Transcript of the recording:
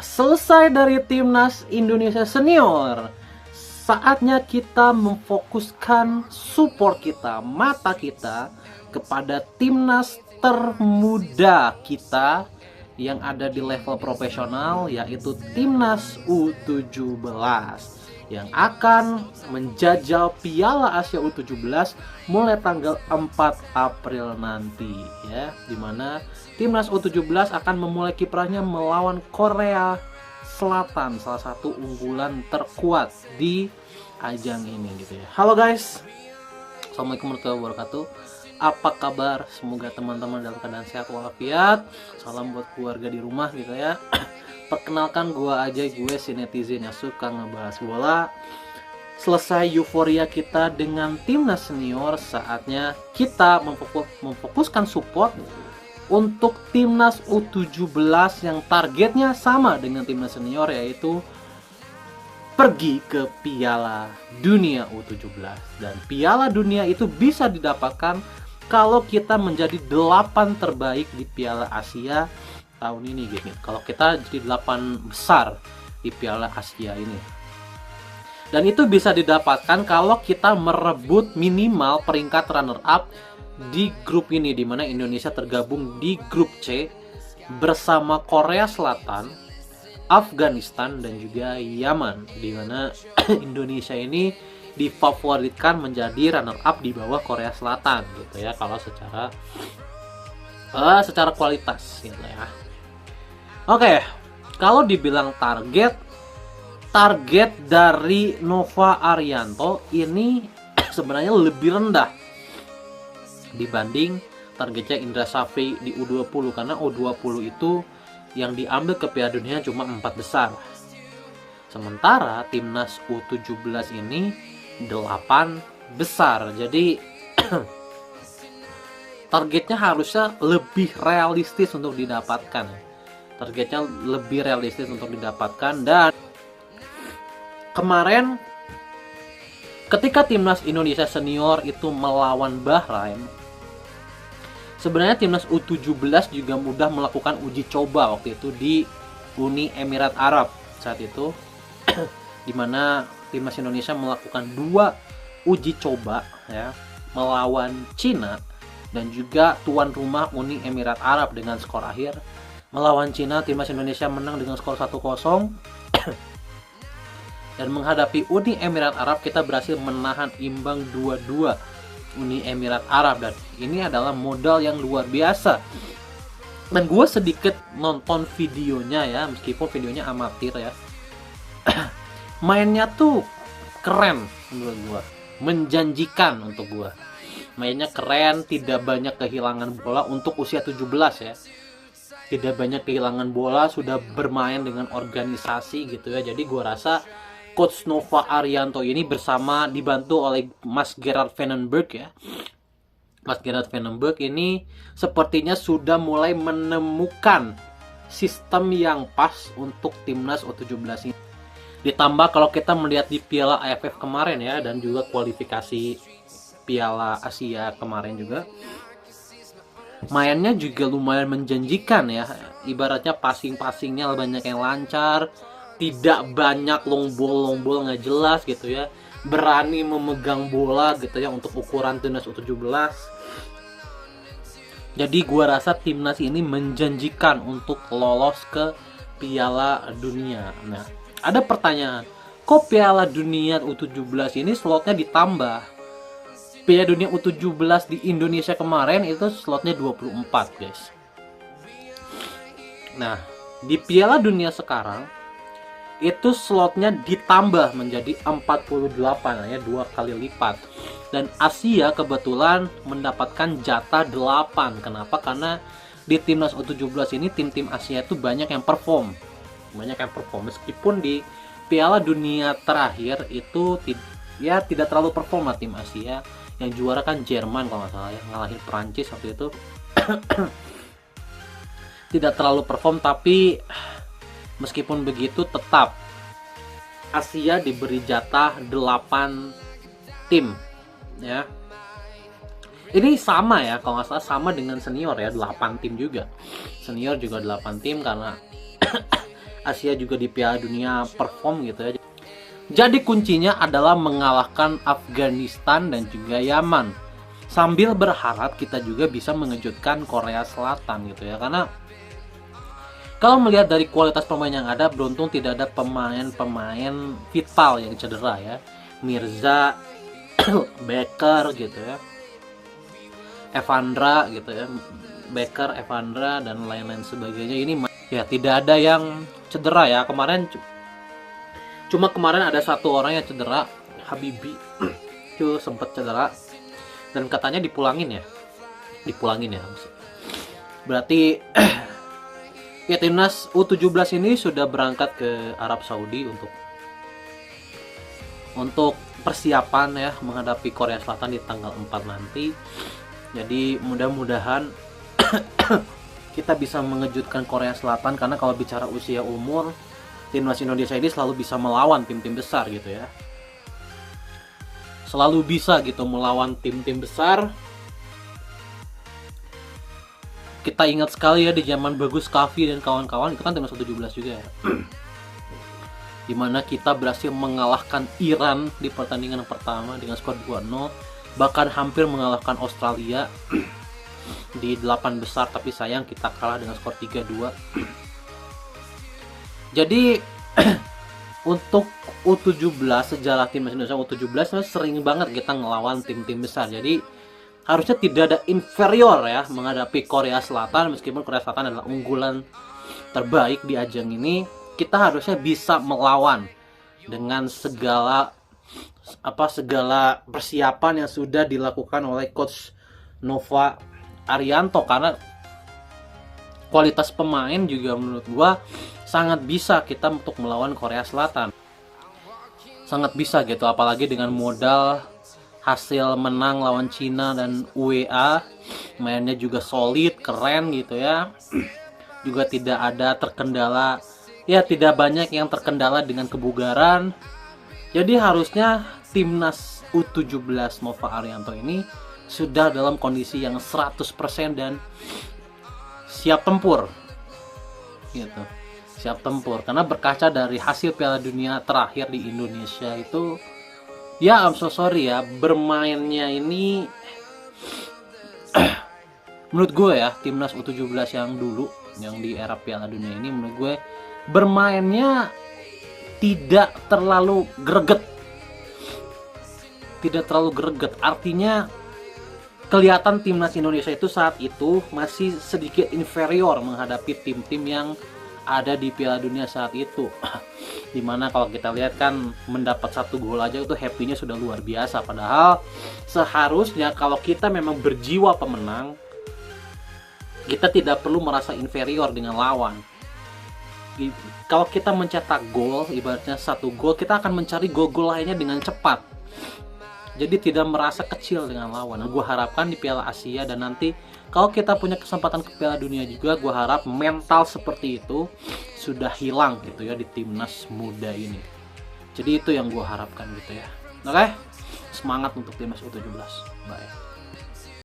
Selesai dari timnas Indonesia senior. Saatnya kita memfokuskan support kita, mata kita kepada timnas termuda kita yang ada di level profesional, yaitu timnas U17 yang akan menjajal Piala Asia U17 mulai tanggal 4 April nanti ya, dimana timnas U17 akan memulai kiprahnya melawan Korea Selatan, salah satu unggulan terkuat di ajang ini gitu ya. Halo guys, assalamualaikum warahmatullahi wabarakatuh. Apa kabar? Semoga teman-teman dalam keadaan sehat walafiat. Salam buat keluarga di rumah gitu ya. Perkenalkan gue si netizen yang suka ngebahas bola. Selesai euforia kita dengan timnas senior, saatnya kita memfokuskan support untuk timnas U17 yang targetnya sama dengan timnas senior, yaitu pergi ke Piala Dunia U17. Dan Piala Dunia itu bisa didapatkan kalau kita menjadi 8 terbaik di Piala Asia tahun ini gitu. Kalau kita jadi 8 besar di Piala Asia ini. Dan itu bisa didapatkan kalau kita merebut minimal peringkat runner up di grup ini, dimana Indonesia tergabung di grup C bersama Korea Selatan, Afghanistan, dan juga Yaman, dimana Indonesia ini difavoritkan menjadi runner up di bawah Korea Selatan gitu ya, kalau secara kualitas gitu ya. Oke, kalau dibilang target dari Nova Arianto ini sebenarnya lebih rendah dibanding targetnya Indra Safri di U20, karena U20 itu yang diambil ke Piala Dunia cuma 4 besar. Sementara timnas U17 ini 8 besar. Jadi targetnya harusnya lebih realistis untuk didapatkan. Dan kemarin ketika timnas Indonesia senior itu melawan Bahrain, sebenarnya timnas U17 juga mudah melakukan uji coba waktu itu di Uni Emirat Arab saat itu, dimana timnas Indonesia melakukan 2 uji coba ya, melawan Cina dan juga tuan rumah Uni Emirat Arab. Dengan skor akhir melawan Cina, timnas Indonesia menang dengan skor 1-0. Dan menghadapi Uni Emirat Arab, kita berhasil menahan imbang 2-2 Uni Emirat Arab. Dan ini adalah modal yang luar biasa. Dan gue sedikit nonton videonya ya, meskipun videonya amatir ya. Mainnya tuh keren menurut gue, menjanjikan untuk gue. Mainnya keren, tidak banyak kehilangan bola untuk usia 17 ya. Tidak banyak kehilangan bola, sudah bermain dengan organisasi gitu ya. Jadi gue rasa Coach Nova Arianto ini dibantu oleh Mas Gerard Vandenberg ya. Mas Gerard Vandenberg ini sepertinya sudah mulai menemukan sistem yang pas untuk timnas U17 ini. Ditambah kalau kita melihat di Piala AFF kemarin ya, dan juga kualifikasi Piala Asia kemarin juga, mainnya juga lumayan menjanjikan ya. Ibaratnya passing-passingnya banyak yang lancar, tidak banyak long ball nggak jelas gitu ya, berani memegang bola gitu ya untuk ukuran timnas U17. Jadi gua rasa timnas ini menjanjikan untuk lolos ke Piala Dunia. Nah, ada pertanyaan, kok Piala Dunia U17 ini slotnya ditambah? Piala Dunia U17 di Indonesia kemarin itu slotnya 24 guys. Nah, di Piala Dunia sekarang itu slotnya ditambah menjadi 48 ya, 2 kali lipat. Dan Asia kebetulan mendapatkan jatah 8. Kenapa? Karena di timnas U17 ini tim-tim Asia itu banyak yang perform. Meskipun di Piala Dunia terakhir itu tidak terlalu perform lah tim Asia. Yang juara kan Jerman kalau nggak salah ya, ngalahin Prancis waktu itu. Tidak terlalu perform, tapi meskipun begitu tetap Asia diberi jatah 8 tim ya. Ini sama ya, kalau nggak salah sama dengan senior ya, 8 tim juga. Senior juga 8 tim, karena Asia juga di Piala Dunia perform gitu ya. Jadi kuncinya adalah mengalahkan Afghanistan dan juga Yaman. Sambil berharap kita juga bisa mengejutkan Korea Selatan gitu ya. Karena kalau melihat dari kualitas pemain yang ada, beruntung tidak ada pemain-pemain vital yang cedera ya. Mirza, Becker gitu ya. Evandra gitu ya. Becker, Evandra dan lain-lain sebagainya ini ya tidak ada yang cedera ya. Cuma kemarin ada satu orang yang cedera, Habibi itu sempat cedera dan katanya dipulangin ya. Berarti ya timnas U17 ini sudah berangkat ke Arab Saudi untuk persiapan ya menghadapi Korea Selatan di tanggal 4 nanti. Jadi mudah-mudahan kita bisa mengejutkan Korea Selatan, karena kalau bicara usia umur, timnas Indonesia ini selalu bisa melawan tim-tim besar gitu ya. Selalu bisa gitu melawan tim-tim besar. Kita ingat sekali ya di zaman Bagus Kavi dan kawan-kawan, itu kan timnas U17 juga ya. Dimana kita berhasil mengalahkan Iran di pertandingan yang pertama dengan skor 2-0. Bahkan hampir mengalahkan Australia di 8 besar, tapi sayang kita kalah dengan skor 3-2. Jadi untuk U17, sejarah timnas Indonesia U17 sering banget kita ngelawan tim-tim besar. Jadi harusnya tidak ada inferior ya menghadapi Korea Selatan. Meskipun Korea Selatan adalah unggulan terbaik di ajang ini, kita harusnya bisa melawan dengan segala persiapan yang sudah dilakukan oleh Coach Nova Arianto. Karena kualitas pemain juga menurut gua sangat bisa kita untuk melawan Korea Selatan. Sangat bisa gitu, apalagi dengan modal hasil menang lawan Cina dan UEA. Mainnya juga solid, keren gitu ya. Juga tidak ada terkendala, ya tidak banyak yang terkendala dengan kebugaran. Jadi harusnya timnas U17 Nova Arianto ini sudah dalam kondisi yang 100% dan siap tempur gitu. Siap tempur, karena berkaca dari hasil Piala Dunia terakhir di Indonesia itu, ya I'm so sorry ya, bermainnya ini menurut gue ya, timnas U17 yang dulu, yang di era Piala Dunia ini, menurut gue bermainnya tidak terlalu greget. Artinya kelihatan timnas Indonesia itu saat itu masih sedikit inferior menghadapi tim-tim yang ada di Piala Dunia saat itu. Dimana kalau kita lihat kan mendapat 1 gol aja itu happy-nya sudah luar biasa. Padahal seharusnya kalau kita memang berjiwa pemenang, kita tidak perlu merasa inferior dengan lawan. Kalau kita mencetak gol, ibaratnya 1 gol, kita akan mencari gol-gol lainnya dengan cepat. Jadi tidak merasa kecil dengan lawan. Gue harapkan di Piala Asia dan nanti kalau kita punya kesempatan ke Piala Dunia juga, gue harap mental seperti itu sudah hilang gitu ya di timnas muda ini. Jadi itu yang gue harapkan gitu ya. Oke? Semangat untuk timnas U17. Bye.